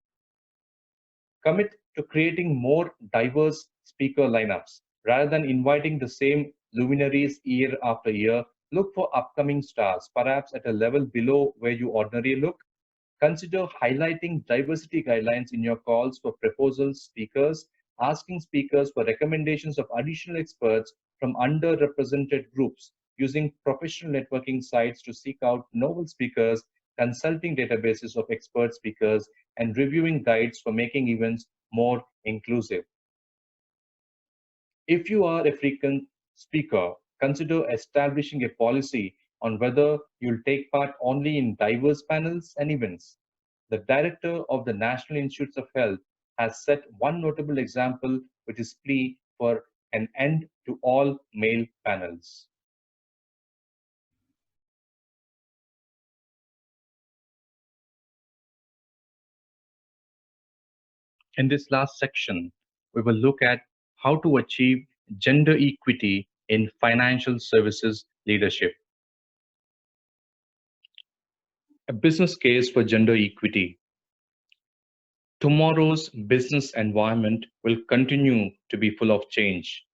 Commit to creating more diverse speaker lineups. Rather than inviting the same luminaries year after year, look for upcoming stars, perhaps at a level below where you ordinarily look. Consider highlighting diversity guidelines in your calls for proposal speakers, asking speakers for recommendations of additional experts from underrepresented groups, using professional networking sites to seek out novel speakers, consulting databases of expert speakers, and reviewing guides for making events more inclusive. If you are a frequent speaker, consider establishing a policy on whether you'll take part only in diverse panels and events. The director of the National Institutes of Health has set one notable example with his plea for an end to all male panels. In this last section, we will look at how to achieve gender equity in financial services leadership. A business case for gender equity. Tomorrow's business environment will continue to be full of change.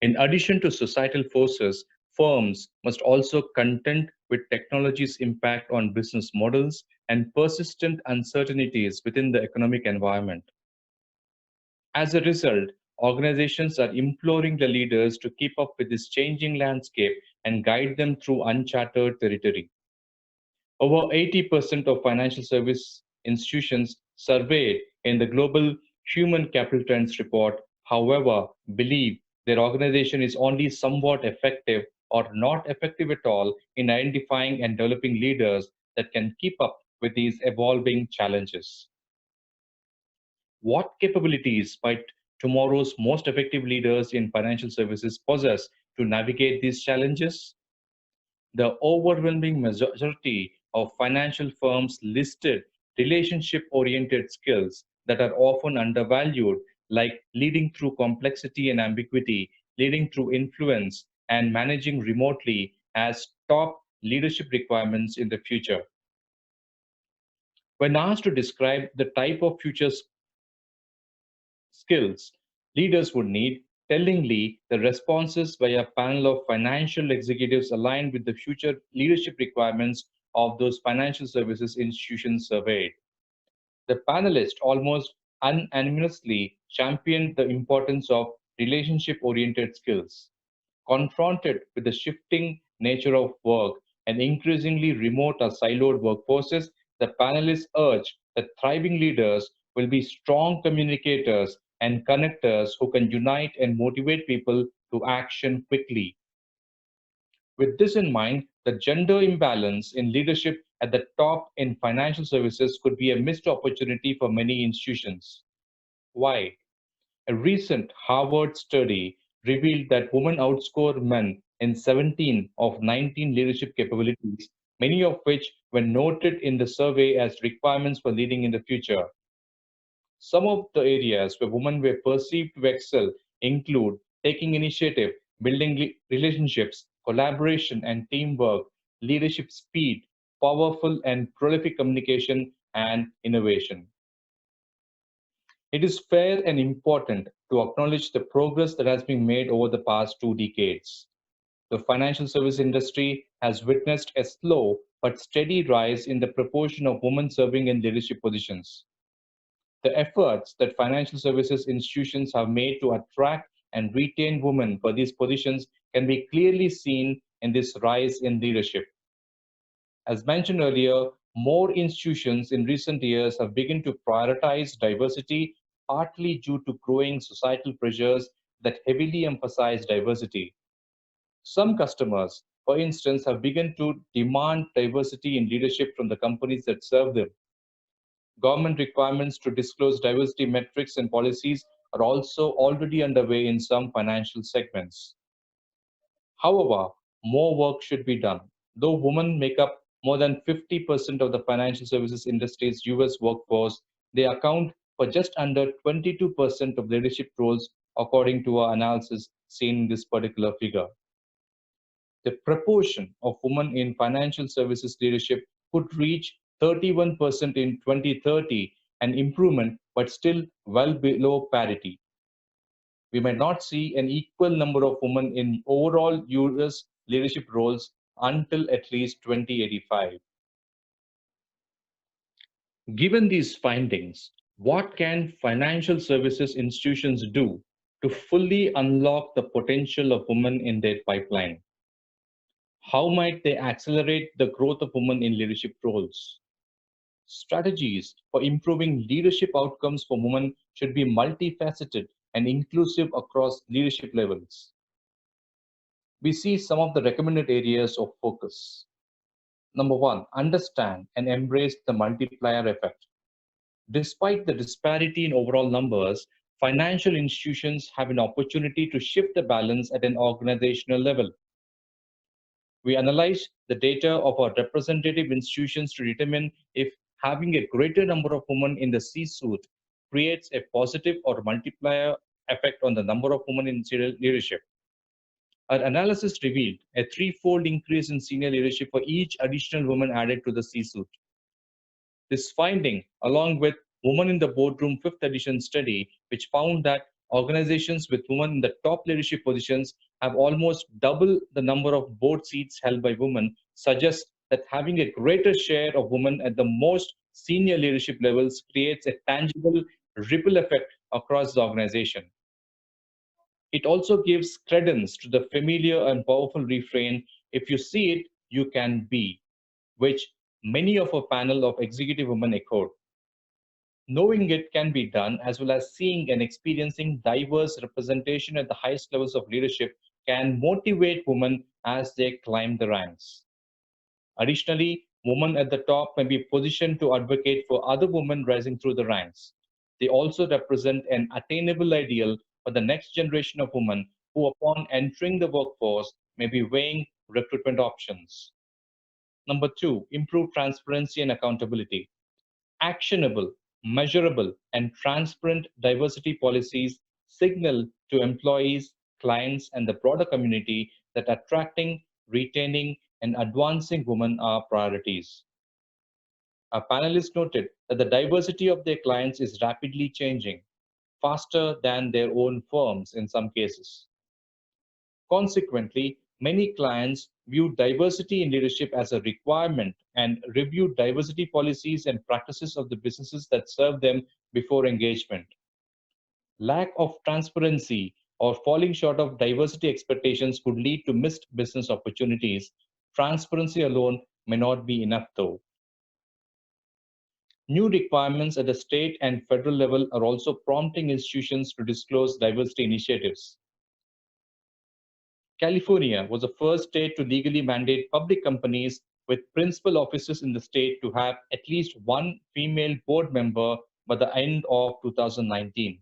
In addition to societal forces, firms must also contend with technology's impact on business models and persistent uncertainties within the economic environment. As a result, organizations are imploring the leaders to keep up with this changing landscape and guide them through uncharted territory. Over 80% of financial service institutions surveyed in the Global Human Capital Trends report, however, believe their organization is only somewhat effective or not effective at all in identifying and developing leaders that can keep up with these evolving challenges. What capabilities might tomorrow's most effective leaders in financial services possess to navigate these challenges? The overwhelming majority of financial firms listed relationship oriented skills that are often undervalued, like leading through complexity and ambiguity, leading through influence, and managing remotely, as top leadership requirements in the future. When asked to describe the type of future skills leaders would need, tellingly, the responses by a panel of financial executives aligned with the future leadership requirements of those financial services institutions surveyed. The panelists almost unanimously championed the importance of relationship oriented skills. Confronted with the shifting nature of work and increasingly remote or siloed workforces, the panelists urge that thriving leaders will be strong communicators and connectors who can unite and motivate people to action quickly. With this in mind, the gender imbalance in leadership at the top in financial services could be a missed opportunity for many institutions. Why? A recent Harvard study revealed that women outscore men in 17 of 19 leadership capabilities, many of which were noted in the survey as requirements for leading in the future. Some of the areas where women were perceived to excel include taking initiative, building relationships, collaboration and teamwork, leadership speed, powerful and prolific communication, and innovation. It is fair and important to acknowledge the progress that has been made over the past 2 decades. The financial service industry has witnessed a slow but steady rise in the proportion of women serving in leadership positions. The efforts that financial services institutions have made to attract and retain women for these positions can be clearly seen in this rise in leadership. As mentioned earlier, more institutions in recent years have begun to prioritize diversity, partly due to growing societal pressures that heavily emphasize diversity. Some customers, for instance, have begun to demand diversity in leadership from the companies that serve them. Government requirements to disclose diversity metrics and policies are also already underway in some financial segments. However, more work should be done. Though women make up more than 50% of the financial services industry's US workforce, they account for just under 22% of leadership roles, according to our analysis seen in this particular figure. The proportion of women in financial services leadership could reach 31% in 2030, an improvement, but still well below parity. We may not see an equal number of women in overall US leadership roles until at least 2085. Given these findings, what can financial services institutions do to fully unlock the potential of women in their pipeline? How might they accelerate the growth of women in leadership roles? Strategies for improving leadership outcomes for women should be multifaceted and inclusive across leadership levels. We see some of the recommended areas of focus. Number one, understand and embrace the multiplier effect. Despite the disparity in overall numbers, financial institutions have an opportunity to shift the balance at an organizational level. We analyze the data of our representative institutions to determine if having a greater number of women in the C-suite creates a positive or multiplier effect on the number of women in senior leadership. Our analysis revealed a threefold increase in senior leadership for each additional woman added to the C-suite. This finding, along with Women in the Boardroom 5th edition study, which found that organizations with women in the top leadership positions have almost double the number of board seats held by women, suggests that having a greater share of women at the most senior leadership levels creates a tangible ripple effect across the organization. It also gives credence to the familiar and powerful refrain, if you see it, you can be, which many of our panel of executive women echoed. Knowing it can be done, as well as seeing and experiencing diverse representation at the highest levels of leadership, can motivate women as they climb the ranks. Additionally, women at the top may be positioned to advocate for other women rising through the ranks. They also represent an attainable ideal for the next generation of women who, upon entering the workforce, may be weighing recruitment options. Number two, improve transparency and accountability. Actionable, measurable, and transparent diversity policies signal to employees, clients, and the broader community that attracting, retaining, and advancing women are priorities. Our panelists noted that the diversity of their clients is rapidly changing, faster than their own firms in some cases. Consequently, many clients view diversity in leadership as a requirement and review diversity policies and practices of the businesses that serve them before engagement. Lack of transparency or falling short of diversity expectations could lead to missed business opportunities. Transparency alone may not be enough, though. New requirements at the state and federal level are also prompting institutions to disclose diversity initiatives. California was the first state to legally mandate public companies with principal offices in the state to have at least one female board member by the end of 2019.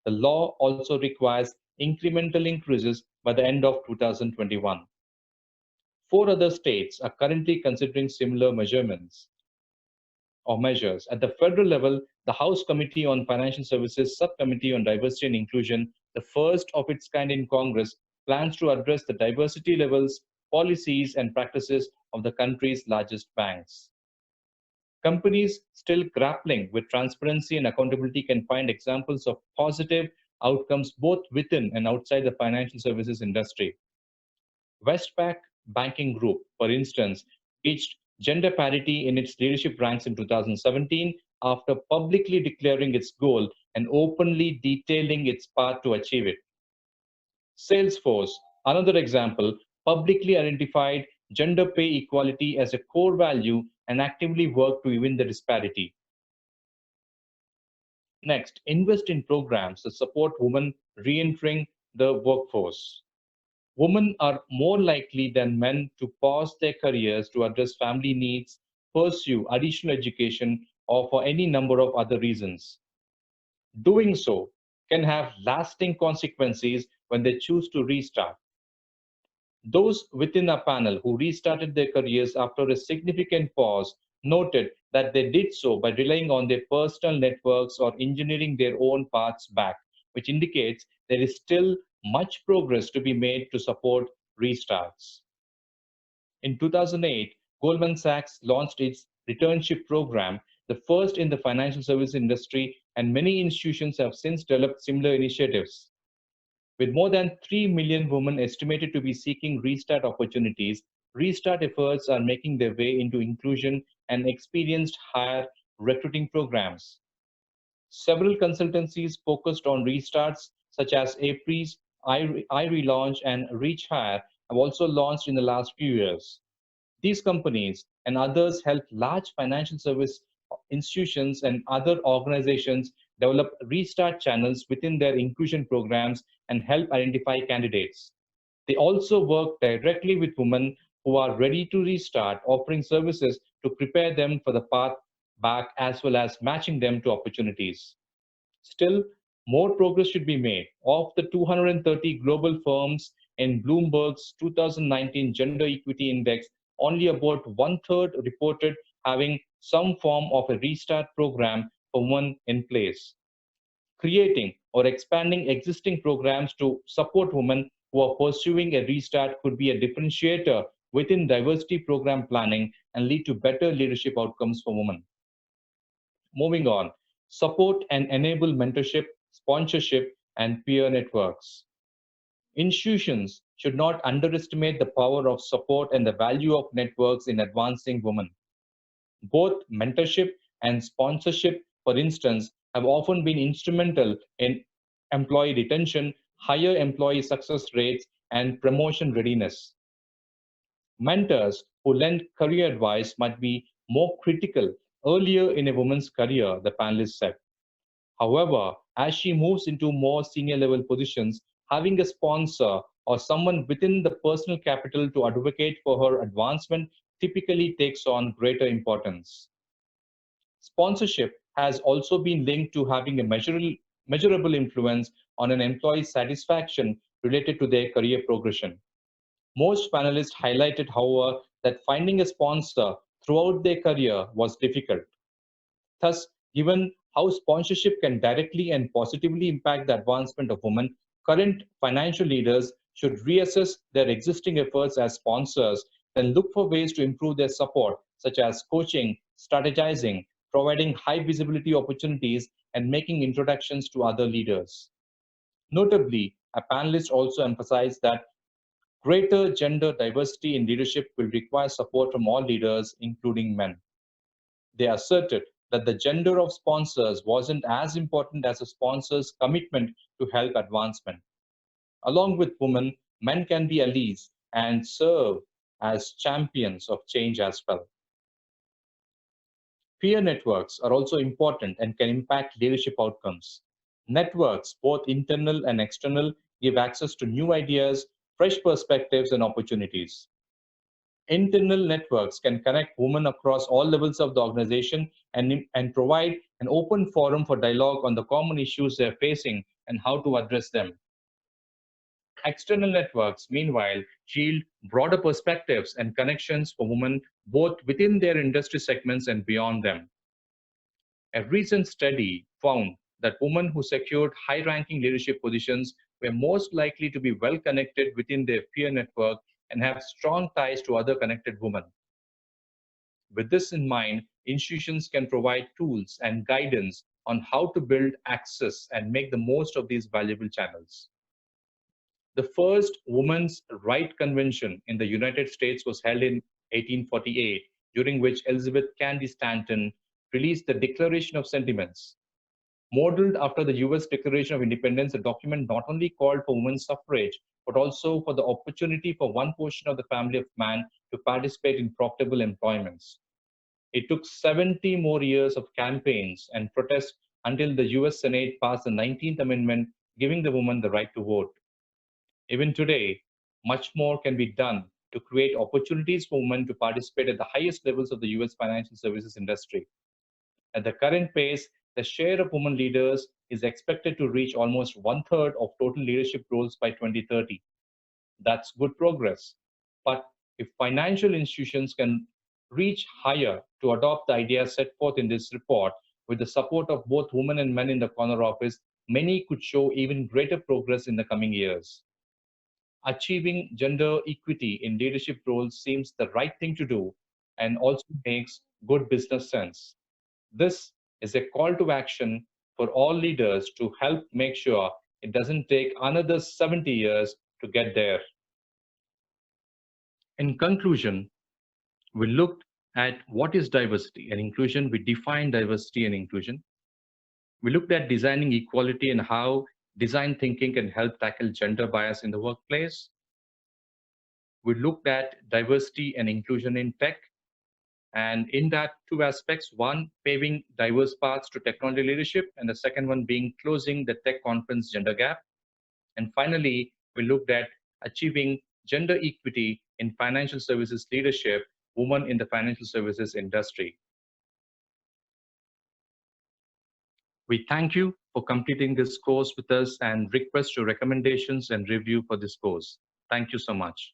The law also requires incremental increases by the end of 2021. Four other states are currently considering similar measurements or measures. At the federal level, the House Committee on Financial Services Subcommittee on Diversity and Inclusion, the first of its kind in Congress, plans to address the diversity levels, policies, and practices of the country's largest banks. Companies still grappling with transparency and accountability can find examples of positive outcomes both within and outside the financial services industry. Westpac Banking Group, for instance, reached gender parity in its leadership ranks in 2017 after publicly declaring its goal and openly detailing its path to achieve it. Salesforce, another example, publicly identified gender pay equality as a core value and actively worked to even the disparity. Next, invest in programs that support women re-entering the workforce. Women are more likely than men to pause their careers to address family needs, pursue additional education, or for any number of other reasons. Doing so can have lasting consequences when they choose to restart. Those within our panel who restarted their careers after a significant pause noted that they did so by relying on their personal networks or engineering their own paths back, which indicates there is still much progress to be made to support restarts. In 2008, Goldman Sachs launched its returnship program, the first in the financial service industry, and many institutions have since developed similar initiatives. With more than 3 million women estimated to be seeking restart opportunities, restart efforts are making their way into inclusion and experienced hire recruiting programs. Several consultancies focused on restarts, such as APRIS, iRelaunch, and Reach Hire, have also launched in the last few years. These companies and others help large financial service institutions and other organizations develop restart channels within their inclusion programs and help identify candidates. They also work directly with women who are ready to restart, offering services to prepare them for the path back as well as matching them to opportunities. Still, more progress should be made. Of the 230 global firms in Bloomberg's 2019 Gender Equity Index, only about one-third reported having some form of a restart program for women in place. Creating or expanding existing programs to support women who are pursuing a restart could be a differentiator within diversity program planning and lead to better leadership outcomes for women. Moving on, support and enable mentorship, sponsorship, and peer networks. Institutions should not underestimate the power of support and the value of networks in advancing women. Both mentorship and sponsorship, for instance, have often been instrumental in employee retention, higher employee success rates, and promotion readiness. Mentors who lend career advice might be more critical earlier in a woman's career, the panelists said. However, as she moves into more senior level positions, having a sponsor or someone within the personal capital to advocate for her advancement typically takes on greater importance. Sponsorship has also been linked to having a measurable influence on an employee's satisfaction related to their career progression. Most panelists highlighted, however, that finding a sponsor throughout their career was difficult. Thus, given how sponsorship can directly and positively impact the advancement of women, current financial leaders should reassess their existing efforts as sponsors and look for ways to improve their support, such as coaching, strategizing, providing high visibility opportunities, and making introductions to other leaders. Notably, a panelist also emphasized that greater gender diversity in leadership will require support from all leaders, including men. They asserted that the gender of sponsors wasn't as important as a sponsor's commitment to help advancement. Along with women, men can be allies and serve as champions of change as well. Peer networks are also important and can impact leadership outcomes. Networks, both internal and external, give access to new ideas, fresh perspectives, and opportunities. Internal networks can connect women across all levels of the organization and provide an open forum for dialogue on the common issues they're facing and how to address them. External networks, meanwhile, yield broader perspectives and connections for women both within their industry segments and beyond them. A recent study found that women who secured high ranking leadership positions were most likely to be well connected within their peer network and have strong ties to other connected women. With this in mind, institutions can provide tools and guidance on how to build access and make the most of these valuable channels. The first Women's Right Convention in the United States was held in 1848, during which Elizabeth Cady Stanton released the Declaration of Sentiments. Modeled after the US Declaration of Independence, the document not only called for women's suffrage, but also for the opportunity for one portion of the family of man to participate in profitable employments. It took 70 more years of campaigns and protests until the US Senate passed the 19th Amendment, giving the woman the right to vote. Even today, much more can be done to create opportunities for women to participate at the highest levels of the US financial services industry. At the current pace, the share of women leaders is expected to reach almost one-third of total leadership roles by 2030. That's good progress. But if financial institutions can reach higher to adopt the ideas set forth in this report, with the support of both women and men in the corner office, many could show even greater progress in the coming years. Achieving gender equity in leadership roles seems the right thing to do and also makes good business sense. This is a call to action for all leaders to help make sure it doesn't take another 70 years to get there. In conclusion, we looked at what is diversity and inclusion. We defined diversity and inclusion. We looked at designing equality and how design thinking can help tackle gender bias in the workplace. We looked at diversity and inclusion in tech. And in that, two aspects: one, paving diverse paths to technology leadership, and the second one being closing the tech conference gender gap. And finally, we looked at achieving gender equity in financial services leadership, women in the financial services industry. We thank you for completing this course with us and request your recommendations and review for this course. Thank you so much.